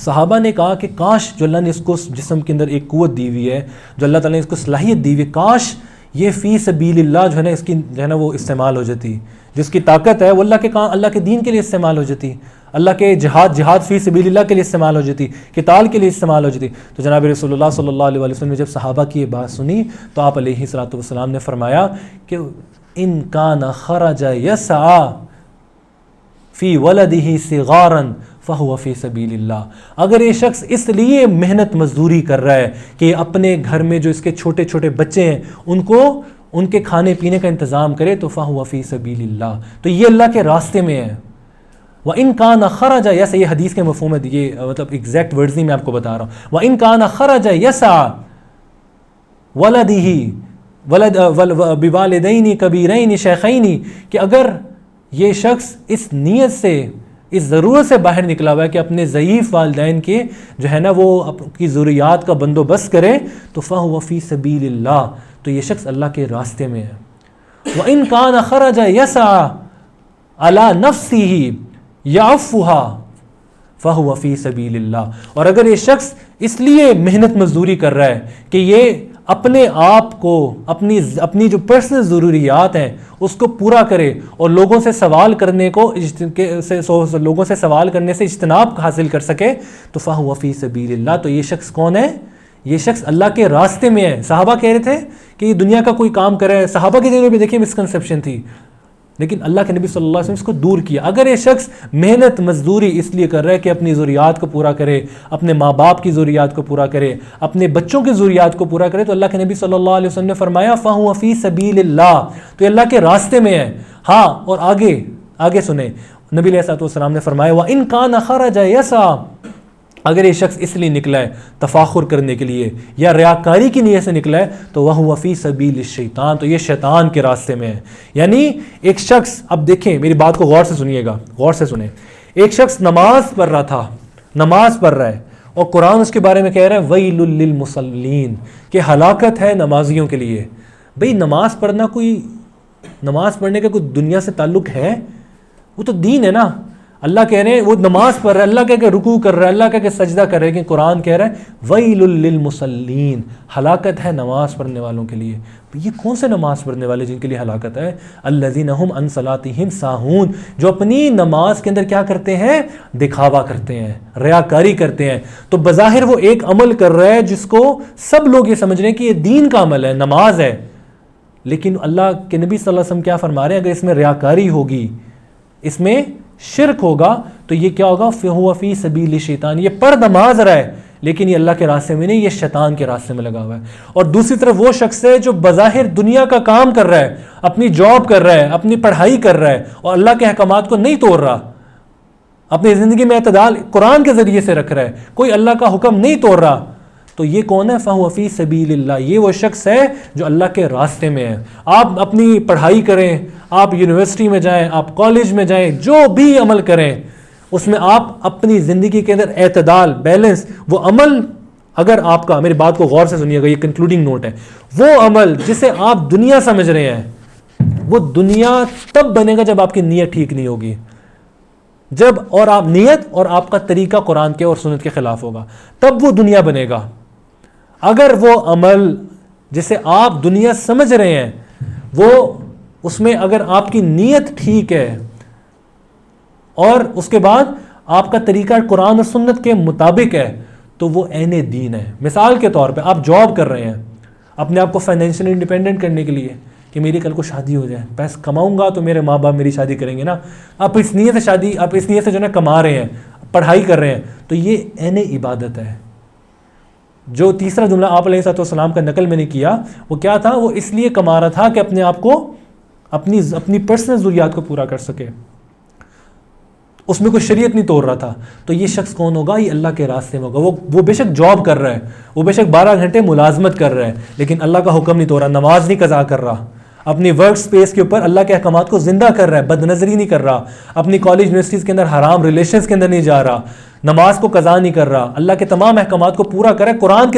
صحابہ نے کہا کہ کاش جو اللہ نے اس کو جسم کے اندر ایک قوت دی ہوئی ہے, جو اللہ تعالیٰ نے اس کو صلاحیت دی ہوئی ہے, کاش یہ فی سبیل اللہ جو ہے نا اس کی جو ہے نا وہ استعمال ہو جاتی, جس کی طاقت ہے وہ اللہ کے کام, اللہ کے دین کے لیے استعمال ہو جاتی, اللہ کے جہاد فی سبیل اللہ کے لیے استعمال ہو جاتی, قتال کے لیے استعمال ہو جاتی. تو جناب رسول اللہ صلی اللہ علیہ وسلم نے جب صحابہ کی یہ بات سنی تو آپ علیہ الصلوۃ والسلام نے فرمایا کہ ان کان خرج یسعى فی ولدہ صغارا فہو فی سبیل اللہ, اگر یہ شخص اس لیے محنت مزدوری کر رہا ہے کہ اپنے گھر میں جو اس کے چھوٹے چھوٹے بچے ہیں ان کے کھانے پینے کا انتظام کرے تو فہو فی سبیل اللہ, تو یہ اللہ کے راستے میں ہے. وَإِن كَانَ خَرَجَ يَسْعَى, یہ حدیث کے مفہوم ہے, یہ مطلب ایگزیکٹ ورڈز نہیں میں آپ کو بتا رہا ہوں. وَإِن كَانَ خَرَجَ يَسْعَى وَلَدِهِ بِوَالِدَيْنِ كَبِيرَيْنِ شَيْخَيْنِ, کہ اگر یہ شخص اس نیت سے, اس ضرورت سے باہر نکلا ہوا ہے کہ اپنے ضعیف والدین کے جو ہے نا وہ کی ضروریات کا بندوبست کرے تو فَهُوَ فِي سَبِيلِ اللَّهِ, تو یہ شخص اللہ کے راستے میں ہے. وَإِن كَانَ خَرَجَ يَسْعَى عَلَى نَفْسِهِ يَعْفُهَا فَهُوَ فِي سَبِيلِ اللَّهِ, اور اگر یہ شخص اس لیے محنت مزدوری کر رہا ہے کہ یہ اپنے آپ کو اپنی جو پرسنل ضروریات ہیں اس کو پورا کرے اور لوگوں سے سوال کرنے سے اجتناب حاصل کر سکے تو فَهُوَ فِي سَبِيلِ اللَّهِ, تو یہ شخص کون ہے؟ یہ شخص اللہ کے راستے میں ہے. صحابہ کہہ رہے تھے کہ یہ دنیا کا کوئی کام کرے, صحابہ کے ذہن میں دیکھیں مسکنسیپشن تھی, لیکن اللہ کے نبی صلی اللہ علیہ وسلم اس کو دور کیا. اگر یہ شخص محنت مزدوری اس لیے کر رہا ہے کہ اپنی ضروریات کو پورا کرے, اپنے ماں باپ کی ضروریات کو پورا کرے, اپنے بچوں کی ضروریات کو پورا کرے, تو اللہ کے نبی صلی اللہ علیہ وسلم نے فرمایا فَهُوَ فِي سَبِيلِ اللَّهِ, تو یہ اللہ کے راستے میں ہے. ہاں, اور آگے سنیں, نبی علیہ الصلوۃ والسلام نے فرمایا وَإِن كَانَ خَرَجَ يَسْعَى, اگر یہ شخص اس لیے نکلا ہے تفاخر کرنے کے لیے یا ریاکاری کی نیت سے نکلا ہے تو وَهُوَ فِي سَبِيلِ الشَّيْطَانِ, تو یہ شیطان کے راستے میں ہے. یعنی ایک شخص, اب دیکھیں میری بات کو غور سے سنیے گا, غور سے سنیں. ایک شخص نماز پڑھ رہا تھا, نماز پڑھ رہا ہے, اور قرآن اس کے بارے میں کہہ رہا ہے وَيْلٌ لِّلْمُصَلِّينَ, کہ ہلاکت ہے نمازیوں کے لیے. بھئی نماز پڑھنے کا کوئی دنیا سے تعلق ہے؟ وہ تو دین ہے نا. اللہ کہہ رہے ہیں وہ نماز پڑھ رہا ہے, اللہ کہہ کے رکوع کر رہا ہے, اللہ کہہ کے سجدہ کر رہا ہے, کہ قرآن کہہ رہا ہے وَيْلٌ لِّلْمُصَلِّينَ, ہلاکت ہے نماز پڑھنے والوں کے لیے. یہ کون سے نماز پڑھنے والے جن کے لیے ہلاکت ہے؟ الَّذِينَ هُمْ عَنْ صَلَاتِهِمْ سَاهُونَ, جو اپنی نماز کے اندر کیا کرتے ہیں؟ دکھاوا کرتے ہیں, ریاکاری کرتے ہیں. تو بظاہر وہ ایک عمل کر رہا ہے جس کو سب لوگ یہ سمجھ رہے ہیں کہ یہ دین کا عمل ہے, نماز ہے, لیکن اللہ کے نبی صلی اللہ علیہ وسلم کیا فرما رہے ہیں؟ اگر اس میں ریاکاری ہوگی, اس میں شرک ہوگا, تو یہ کیا ہوگا؟ فَهُوَ فِي سَبِيلِ الشَّيْطَانِ, یہ پڑھ نماز رہا ہے لیکن یہ اللہ کے راستے میں نہیں, یہ شیطان کے راستے میں لگا ہوا ہے. اور دوسری طرف وہ شخص ہے جو بظاہر دنیا کا کام کر رہا ہے, اپنی جاب کر رہا ہے, اپنی پڑھائی کر رہا ہے, اور اللہ کے احکامات کو نہیں توڑ رہا, اپنی زندگی میں اعتدال قرآن کے ذریعے سے رکھ رہا ہے, کوئی اللہ کا حکم نہیں توڑ رہا, تو یہ کون ہے؟ فَهُوَ فِي سَبِيلِ اللَّهِ, یہ وہ شخص ہے جو اللہ کے راستے میں ہے. آپ اپنی پڑھائی کریں, آپ یونیورسٹی میں جائیں, آپ کالج میں جائیں, جو بھی عمل کریں, اس میں آپ اپنی زندگی کے اندر اعتدال، بیلنس، وہ عمل اگر آپ کا، میری بات کو غور سے سنیے گا، یہ کنکلوڈنگ نوٹ ہے، وہ عمل جسے آپ دنیا سمجھ رہے ہیں وہ دنیا تب بنے گا جب آپ کی نیت ٹھیک نہیں ہوگی، جب اور آپ نیت اور آپ کا طریقہ قرآن کے اور سنت کے خلاف ہوگا، تب وہ دنیا بنے گا۔ اگر وہ عمل جسے آپ دنیا سمجھ رہے ہیں وہ اس میں اگر آپ کی نیت ٹھیک ہے اور اس کے بعد آپ کا طریقہ قرآن اور سنت کے مطابق ہے تو وہ عین دین ہے۔ مثال کے طور پہ آپ جاب کر رہے ہیں اپنے آپ کو فائنینشلی انڈیپینڈنٹ کرنے کے لیے کہ میری کل کو شادی ہو جائے، پیسہ کماؤں گا تو میرے ماں باپ میری شادی کریں گے نا، آپ اس نیت سے شادی، آپ اس نیت سے جو ہے کما رہے ہیں، پڑھائی کر رہے ہیں، تو یہ عین عبادت ہے۔ جو تیسرا جملہ آپ علیہ السلام کا نقل میں نے کیا وہ کیا تھا؟ وہ اس لیے کما رہا تھا کہ اپنے آپ کو اپنی پرسنل ضروریات کو پورا کر سکے، اس میں کوئی شریعت نہیں توڑ رہا تھا۔ تو یہ شخص کون ہوگا؟ یہ اللہ کے راستے میں ہوگا۔ وہ بے شک جاب کر رہا ہے، وہ بے شک 12 گھنٹے ملازمت کر رہا ہے، لیکن اللہ کا حکم نہیں توڑ رہا، نماز نہیں قضا کر رہا، اپنی ورک سپیس کے اوپر اللہ کے احکامات کو زندہ کر رہا ہے، بد نظری نہیں کر رہا، اپنی کالج یونیورسٹیز کے اندر حرام ریلیشنز کے اندر نہیں جا رہا، نماز کو قضا نہیں کر رہا، اللہ کے تمام احکامات کو پورا کرے، قرآن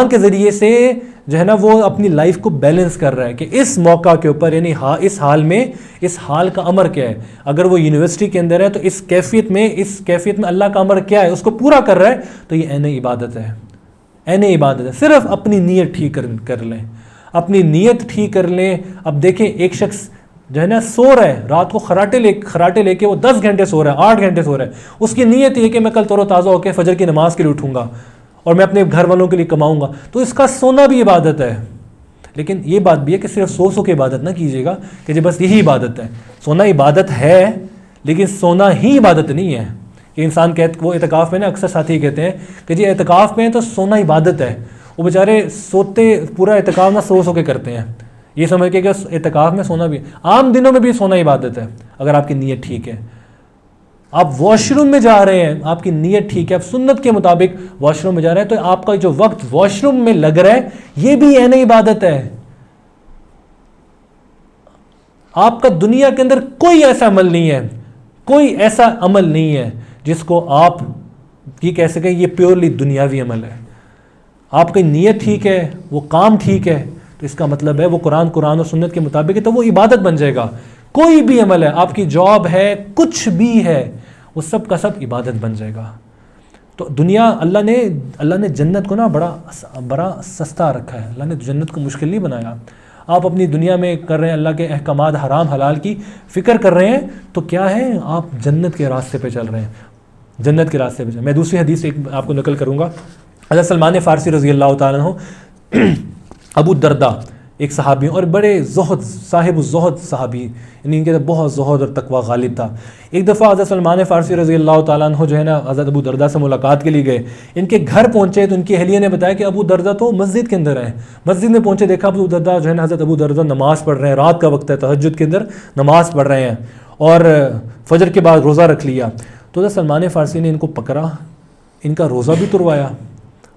کے ذریعے سے جو ہے نا وہ اپنی لائف کو بیلنس کر رہا ہے کہ اس موقع کے اوپر، یعنی اس حال میں، اس حال کا امر کیا ہے، اگر وہ یونیورسٹی کے اندر ہے تو اس کیفیت میں اللہ کا امر کیا ہے اس کو پورا کر رہا ہے، تو یہ عین عبادت ہے، عین عبادت ہے۔ صرف اپنی نیت ٹھیک کر لیں، اپنی نیت ٹھیک کر لیں۔ اب دیکھیں ایک شخص جو ہے نا سو رہا ہے رات کو خراٹے لے کے وہ 10 گھنٹے سو رہا ہے، 8 گھنٹے سو رہا ہے، اس کی نیت یہ کہ میں کل تر و تازہ ہو کے فجر کی نماز کے لیے اٹھوں گا اور میں اپنے گھر والوں کے لیے کماؤں گا، تو اس کا سونا بھی عبادت ہے۔ لیکن یہ بات بھی ہے کہ صرف سو کے عبادت نہ کیجیے گا کہ جی بس یہی عبادت ہے۔ سونا عبادت ہے لیکن سونا ہی عبادت نہیں ہے۔ کہ انسان وہ اعتکاف میں نا اکثر ساتھی کہتے ہیں کہ جی اعتکاف میں تو سونا عبادت ہے، وہ بیچارے سوتے پورا اعتکاف نہ سو کے کرتے ہیں، یہ سمجھ کے کہ اعتکاف میں سونا بھی، عام دنوں میں بھی سونا عبادت ہے اگر آپ کی نیت ٹھیک ہے۔ آپ واش روم میں جا رہے ہیں، آپ کی نیت ٹھیک ہے، آپ سنت کے مطابق واش روم میں جا رہے ہیں، تو آپ کا جو وقت واش روم میں لگ رہا ہے یہ بھی عین عبادت ہے۔ آپ کا دنیا کے اندر کوئی ایسا عمل نہیں ہے، کوئی ایسا عمل نہیں ہے جس کو آپ یہ کہہ سکیں یہ پیورلی دنیاوی عمل ہے۔ آپ کی نیت ٹھیک ہے، وہ کام ٹھیک ہے، تو اس کا مطلب ہے وہ قرآن اور سنت کے مطابق ہے تو وہ عبادت بن جائے گا۔ کوئی بھی عمل ہے، آپ کی جاب ہے، کچھ بھی ہے، وہ سب کا سب عبادت بن جائے گا۔ تو دنیا اللہ نے جنت کو نا بڑا سستا رکھا ہے، اللہ نے جنت کو مشکل نہیں بنایا۔ آپ اپنی دنیا میں کر رہے ہیں اللہ کے احکامات حرام حلال کی فکر کر رہے ہیں تو کیا ہے؟ آپ جنت کے راستے پہ چل رہے ہیں، جنت کے راستے پہ میں دوسری حدیث ایک آپ کو نقل کروں گا۔ حضرت سلمان فارسی رضی اللہ تعالیٰ عنہ، ابو دردہ ایک صحابی اور بڑے صاحب الزہد صحابی، یعنی ان کے بہت زہد اور تقوی غالب تھا۔ ایک دفعہ حضرت سلمان فارسی رضی اللہ تعالیٰ عنہ جو ہے نا حضرت ابو دردہ سے ملاقات کے لیے گئے، ان کے گھر پہنچے تو ان کی اہلیہ نے بتایا کہ ابو دردہ تو مسجد کے اندر ہے۔ مسجد میں پہنچے، دیکھا ابو دردہ جو ہے نا حضرت ابو دردہ نماز پڑھ رہے ہیں، رات کا وقت ہے، تہجد کے اندر نماز پڑھ رہے ہیں اور فجر کے بعد روزہ رکھ لیا۔ تو حضرت سلمان فارسی نے ان کو پکڑا، ان کا روزہ بھی تروایا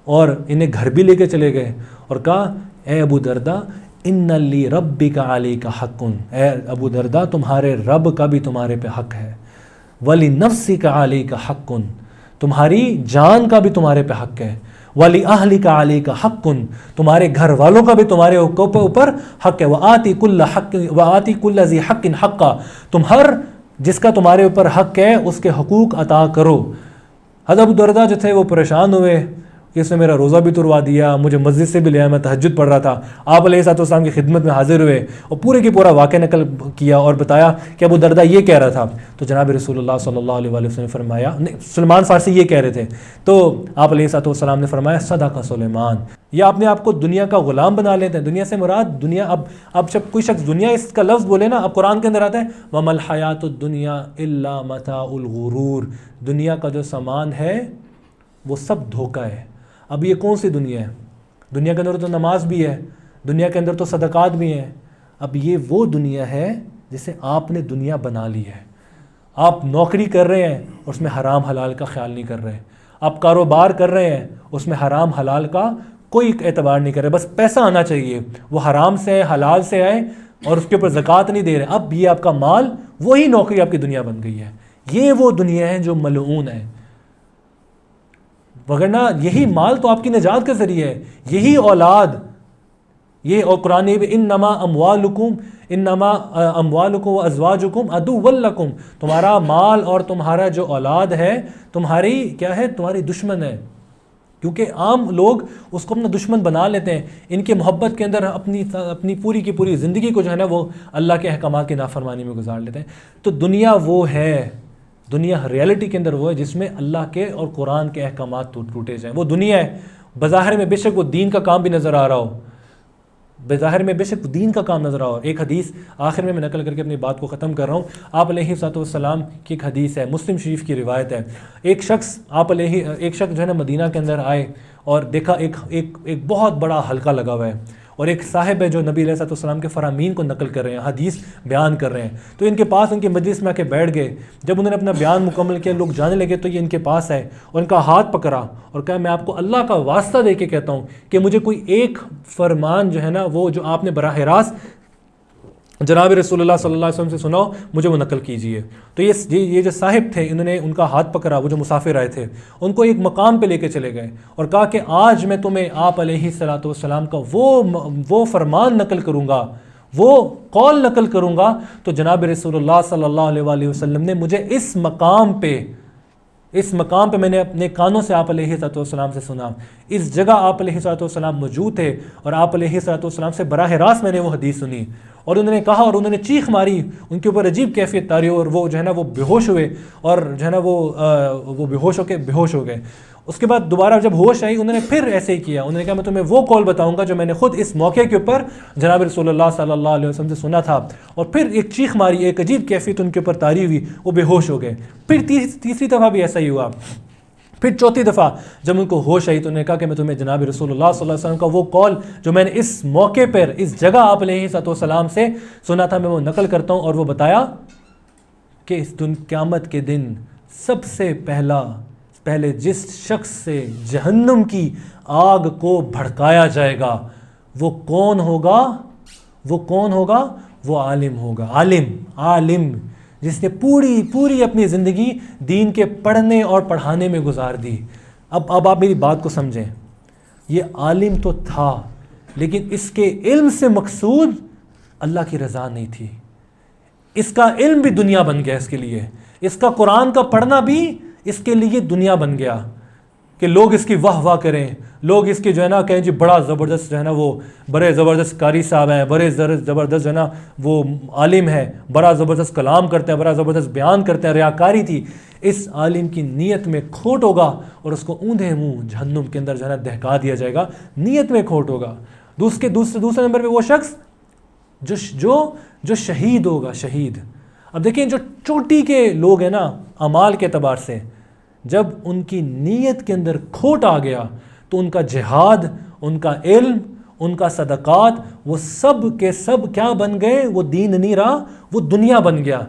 اور انہیں گھر بھی لے کے چلے گئے اور کہا اے ابو دردہ ان لی ربک علیک حق، اے ابو دردہ تمہارے رب کا بھی تمہارے پہ حق ہے، ولی نفسک علیک حق، تمہاری جان کا بھی تمہارے پہ حق ہے، ولی اہلک علیک حق، تمہارے گھر والوں کا بھی تمہارے اوپر حق ہے، وآتی کل ذی حق حقا، تم ہر جس کا تمہارے اوپر حق ہے اس کے حقوق عطا کرو۔ حضرت ابو دردہ جو تھے وہ پریشان ہوئے کہ اس نے میرا روزہ بھی تروا دیا، مجھے مسجد سے بھی لیا، میں تہجد پڑھ رہا تھا۔ آپ علیہ السلام کی خدمت میں حاضر ہوئے اور پورے کی پورا واقعہ نقل کیا اور بتایا کہ ابو دردہ یہ کہہ رہا تھا۔ تو جناب رسول اللہ صلی اللہ علیہ وسلم نے فرمایا، سلمان فارسی یہ کہہ رہے تھے، تو آپ علیہ السلام نے فرمایا صدق سلیمان، یا اپنے آپ کو دنیا کا غلام بنا لیتے ہیں۔ دنیا سے مراد دنیا، اب جب کوئی شخص دنیا اس کا لفظ بولے نا، اب قرآن کے اندر آتا ہے وَمَا الْحَيَاةُ الدُّنْيَا إِلَّا مَتَاعُ الْغُرُورِ، دنیا کا جو سامان ہے وہ سب دھوکہ ہے۔ اب یہ کون سی دنیا ہے؟ دنیا کے اندر تو نماز بھی ہے، دنیا کے اندر تو صدقات بھی ہیں۔ اب یہ وہ دنیا ہے جسے آپ نے دنیا بنا لی ہے۔ آپ نوکری کر رہے ہیں اس میں حرام حلال کا خیال نہیں کر رہے، آپ کاروبار کر رہے ہیں اس میں حرام حلال کا کوئی اعتبار نہیں کر رہے، بس پیسہ آنا چاہیے، وہ حرام سے حلال سے آئے اور اس کے اوپر زکوٰۃ نہیں دے رہے۔ اب یہ آپ کا مال، وہی نوکری آپ کی دنیا بن گئی ہے۔ یہ وہ دنیا ہے جو ملعون ہے، وگرنہ یہی مال تو آپ کی نجات کا ذریعہ ہے، یہی اولاد، یہ اور قرآن انما اموالکم و ازواجکم عدو لکم، تمہارا مال اور تمہارا جو اولاد ہے تمہاری کیا ہے، تمہاری دشمن ہے، کیونکہ عام لوگ اس کو اپنا دشمن بنا لیتے ہیں، ان کے محبت کے اندر اپنی پوری کی پوری زندگی کو جو ہے نا وہ اللہ کے احکامات کی نافرمانی میں گزار لیتے ہیں۔ تو دنیا وہ ہے، دنیا ریالٹی کے اندر وہ ہے جس میں اللہ کے اور قرآن کے احکامات ٹوٹے جائیں، وہ دنیا ہے۔ بظاہر میں بے شک وہ دین کا کام بھی نظر آ رہا ہو، بظاہر میں بے شک دین کا کام نظر آ رہا ہو۔ ایک حدیث آخر میں نقل کر کے اپنی بات کو ختم کر رہا ہوں، آپ علیہ السلام کی ایک حدیث ہے، مسلم شریف کی روایت ہے۔ ایک شخص جو ہے نا مدینہ کے اندر آئے اور دیکھا ایک بہت بڑا حلقہ لگا ہوا ہے، اور ایک صاحب ہے جو نبی علیہ السلام کے فرامین کو نقل کر رہے ہیں، حدیث بیان کر رہے ہیں، تو ان کے پاس ان کی مجلس میں آ کے بیٹھ گئے۔ جب انہوں نے اپنا بیان مکمل کیا، لوگ جانے لگے، تو یہ ان کے پاس آئے اور ان کا ہاتھ پکڑا اور کہا میں آپ کو اللہ کا واسطہ دے کے کہتا ہوں کہ مجھے کوئی ایک فرمان جو ہے نا وہ جو آپ نے براہ راست جناب رسول اللہ صلی اللہ علیہ وسلم سے سنا ہو، مجھے وہ نقل کیجئے۔ تو یہ جو صاحب تھے، انہوں نے ان کا ہاتھ پکڑا، وہ جو مسافر آئے تھے، ان کو ایک مقام پہ لے کے چلے گئے اور کہا کہ آج میں تمہیں آپ علیہ السلام کا وہ فرمان نقل کروں گا، وہ قول نقل کروں گا۔ تو جناب رسول اللہ صلی اللہ علیہ وآلہ وسلم نے مجھے اس مقام پہ میں نے اپنے کانوں سے آپ علیہ السلام سے سنا، اس جگہ آپ علیہ السلام موجود تھے اور آپ علیہ السلام سے براہ راست میں نے وہ حدیث سنی، اور انہوں نے کہا اور انہوں نے چیخ ماری، ان کے اوپر عجیب کیفیت تاری، اور وہ جو ہے نا وہ بے ہوش ہوئے، اور جو ہے نا وہ بے ہوش ہو گئے۔ اس کے بعد دوبارہ جب ہوش آئی، انہوں نے پھر ایسے ہی کیا، انہوں نے کہا میں تمہیں وہ قول بتاؤں گا جو میں نے خود اس موقع کے اوپر جناب رسول اللہ صلی اللہ علیہ وسلم سے سنا تھا، اور پھر ایک چیخ ماری، ایک عجیب کیفیت ان کے اوپر طاری ہوئی، وہ بے ہوش ہو گئے۔ پھر تیسری دفعہ بھی ایسا ہی ہوا، پھر چوتھی دفعہ جب ان کو ہوش آئی تو انہوں نے کہا کہ میں تمہیں جناب رسول اللہ صلی اللہ علیہ وسلم کا وہ قول جو میں نے اس موقع پر اس جگہ آپ علیہ السلام سے سنا تھا، میں وہ نقل کرتا ہوں، اور وہ بتایا کہ اس قیامت کے دن سب سے پہلے جس شخص سے جہنم کی آگ کو بھڑکایا جائے گا وہ کون ہوگا؟ وہ عالم ہوگا، عالم جس نے پوری اپنی زندگی دین کے پڑھنے اور پڑھانے میں گزار دی۔ اب آپ میری بات کو سمجھیں، یہ عالم تو تھا، لیکن اس کے علم سے مقصود اللہ کی رضا نہیں تھی، اس کا علم بھی دنیا بن گیا اس کے لیے، اس کا قرآن کا پڑھنا بھی اس کے لیے دنیا بن گیا کہ لوگ اس کی واہ کریں، لوگ اس کی جو ہے نا کہیں جی بڑا زبردست جو ہے نا وہ بڑے زبردست قاری صاحب ہیں، بڑے زبردست جو ہے نا وہ عالم ہے، بڑا زبردست کلام کرتے ہیں، بڑا زبردست بیان کرتے ہیں۔ ریاکاری تھی، اس عالم کی نیت میں کھوٹ ہوگا اور اس کو اوندھے منہ جہنم کے اندر جو ہے نا دہکا دیا جائے گا، نیت میں کھوٹ ہوگا۔ دوسرے نمبر پہ وہ شخص جو شہید ہوگا، شہید۔ اب دیکھیں جو چوٹی کے لوگ ہیں نا اعمال کے اعتبار سے، جب ان کی نیت کے اندر کھوٹ آ گیا تو ان کا جہاد، ان کا علم، ان کا صدقات، وہ سب کے سب کیا بن گئے؟ وہ دین نہیں رہا، وہ دنیا بن گیا۔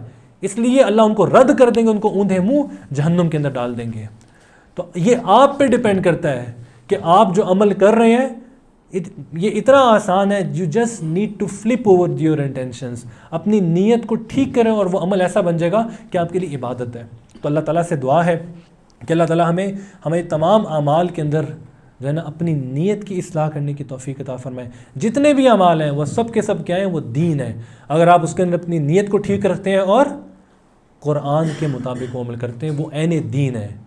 اس لیے اللہ ان کو رد کر دیں گے، ان کو اوندھے منہ جہنم کے اندر ڈال دیں گے۔ تو یہ آپ پہ ڈیپینڈ کرتا ہے کہ آپ جو عمل کر رہے ہیں، یہ اتنا آسان ہے، you just need to flip over your intentions، اپنی نیت کو ٹھیک کریں اور وہ عمل ایسا بن جائے گا کہ آپ کے لیے عبادت ہے۔ تو اللہ تعالیٰ سے دعا ہے کہ اللہ تعالیٰ ہمیں تمام اعمال کے اندر جو ہے نا اپنی نیت کی اصلاح کرنے کی توفیق عطا فرمائے۔ جتنے بھی اعمال ہیں وہ سب کے سب کیا ہیں؟ وہ دین ہے۔ اگر آپ اس کے اندر اپنی نیت کو ٹھیک رکھتے ہیں اور قرآن کے مطابق عمل کرتے ہیں، وہ عین دین ہے۔